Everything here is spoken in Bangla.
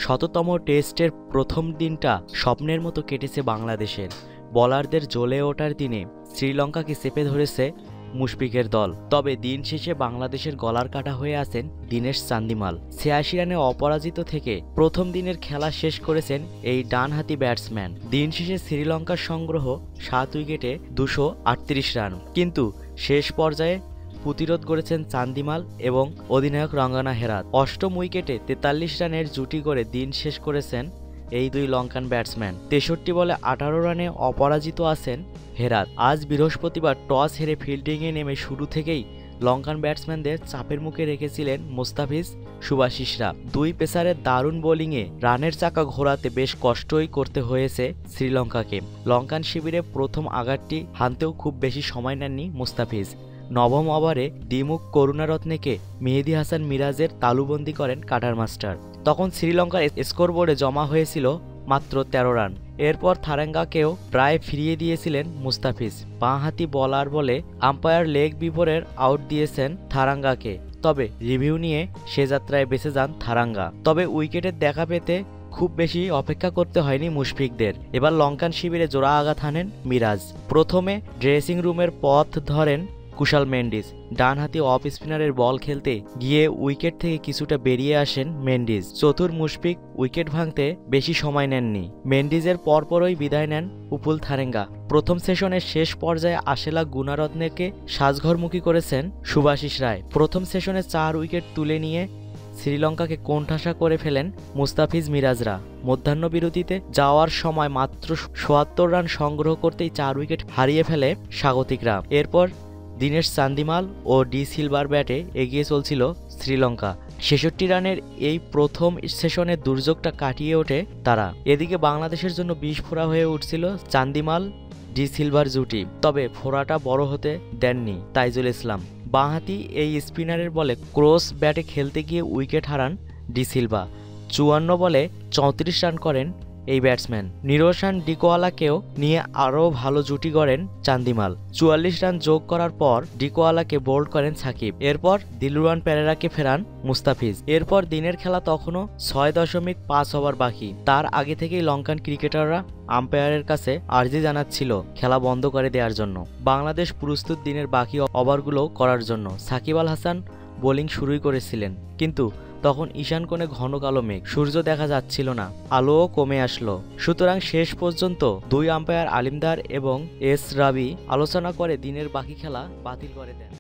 শততম টেস্টের প্রথম দিনটা স্বপ্নের মতো কেটেছে বাংলাদেশের। বোলারদের জ্বলে ওঠার দিনে শ্রীলঙ্কাকে চেপে ধরেছে মুশফিকের দল। তবে দিন শেষে বাংলাদেশের গলার কাটা হয়ে আছেন দীনেশ চান্দিমাল। ৮৬ রানে অপরাজিত থেকে প্রথম দিনের খেলা শেষ করেছেন এই ডানহাতি ব্যাটসম্যান। দিন শেষে শ্রীলঙ্কার সংগ্রহ ৭ উইকেটে ২৩৮ রান, কিন্তু শেষ পর্যায়ে প্রতিরোধ করেছেন চান্দিমাল এবং অধিনায়ক রঙ্গনা হেরাথ। অষ্টম উইকেটে ৪৩ রানের জুটি করে দিন শেষ করেছেন এই দুই লঙ্কান ব্যাটসম্যান। ৬৩ বলে ১৮ রানে অপরাজিত আছেন হেরাথ। আজ বৃহস্পতিবার টস হেরে ফিল্ডিংয়ে নেমে শুরু থেকেই লঙ্কান ব্যাটসম্যানদের চাপের মুখে রেখেছিলেন মুস্তাফিজ শুভাশিসরা। দুই পেসারের দারুণ বোলিংয়ে রানের চাকা ঘোরাতে বেশ কষ্টই করতে হয়েছে শ্রীলঙ্কাকে। লঙ্কান শিবিরে প্রথম আঘাতটি হানতেও খুব বেশি সময় নেননি মুস্তাফিজ। নবম ওভারে দিমুখ করুণারত্নেকে মেহেদী হাসান মিরাজের তালুবন্দি করেন কাটার মাস্টার। তখন শ্রীলঙ্কার স্কোরবোর্ডে জমা হয়েছিল মাত্র ১৩ রান। এরপর থারাঙ্গাকেও প্রায় ফিরিয়ে দিয়েছিলেন মুস্তাফিজ। বাঁহাতি বলার বলে আম্পায়ার লেগ বিফোরের আউট দিয়েছেন থারাঙ্গাকে, তবে রিভিউ নিয়ে সে যাত্রায় বেঁচে যান থারাঙ্গা। তবে উইকেটের দেখা পেতে খুব বেশি অপেক্ষা করতে হয়নি মুশফিকদের। এবার লঙ্কান শিবিরে জোড়া আঘাত হানেন মিরাজ। প্রথমে ড্রেসিং রুমের পথ ধরেন কুশাল মেন্ডিস। ডানহাতি অফ স্পিনারের বল খেলতে গিয়ে উইকেট থেকে কিছুটা বেরিয়ে আসেন মেন্ডিস। চতুর মুশফিক উইকেট ভাঙতে বেশি সময় নেননি। মেন্ডিজের পরপরই বিদায় নেন উপুল থারেঙ্গা। প্রথম সেশনের শেষ পর্যায়ে আশেলা গুণারত্নেকে সাজঘরমুখী করেছেন শুভাশিস রায়। প্রথম সেশনে ৪ উইকেট তুলে নিয়ে শ্রীলঙ্কাকে কোণঠাসা করে ফেলেন মুস্তাফিজ মিরাজরা। মধ্যাহ্নবিরতিতে যাওয়ার সময় মাত্র ৭৭ রান সংগ্রহ করতেই ৪ উইকেট হারিয়ে ফেলে স্বাগতিকরা। এরপর দীনেশ চান্দিমাল ও ডি সিলভার ব্যাটে এগিয়ে চলছিল শ্রীলঙ্কা। ৬৬ রানের এই প্রথম সেশনের দুর্যোগটা কাটিয়ে ওঠে তারা। এদিকে বাংলাদেশের জন্য বিস্ফোরা হয়ে উঠছিল চান্দিমাল ডি সিলভার জুটি, তবে ফোড়াটা বড় হতে দেননি তাইজুল ইসলাম। বাঁহাতি এই স্পিনারের বলে ক্রস ব্যাটে খেলতে গিয়ে উইকেট হারান ডি সিলভা। ৫৪ বলে ৩৪ রান করেন এই ব্যাটসম্যান। নিরোশান ডিকোয়ালাকেও নিয়ে আরও ভালো জুটি গড়েন চান্দিমাল। ৪৪ রান যোগ করার পর ডিকোয়ালাকে বোল্ড করেন সাকিব। এরপর দিলরুয়ান পেরেরাকে ফেরান মুস্তাফিজ। এরপর দিনের খেলা তখনও ৬.৫ ওভার বাকি। তার আগে থেকেই লঙ্কান ক্রিকেটাররা আম্পায়ারের কাছে আর্জি জানাচ্ছিল খেলা বন্ধ করে দেওয়ার জন্য। বাংলাদেশ প্রস্তুত দিনের বাকি ওভারগুলো করার জন্য। সাকিব আল হাসান বোলিং শুরুই করেছিলেন, কিন্তু তখন ঈশান কোণে ঘন কালো মেঘ, সূর্য দেখা যাচ্ছিল না, আলোও কমে আসলো। সুতরাং শেষ পর্যন্ত দুই আম্পায়ার আলিমদার এবং এস রাবি আলোচনা করে দিনের বাকি খেলা বাতিল করে দেন।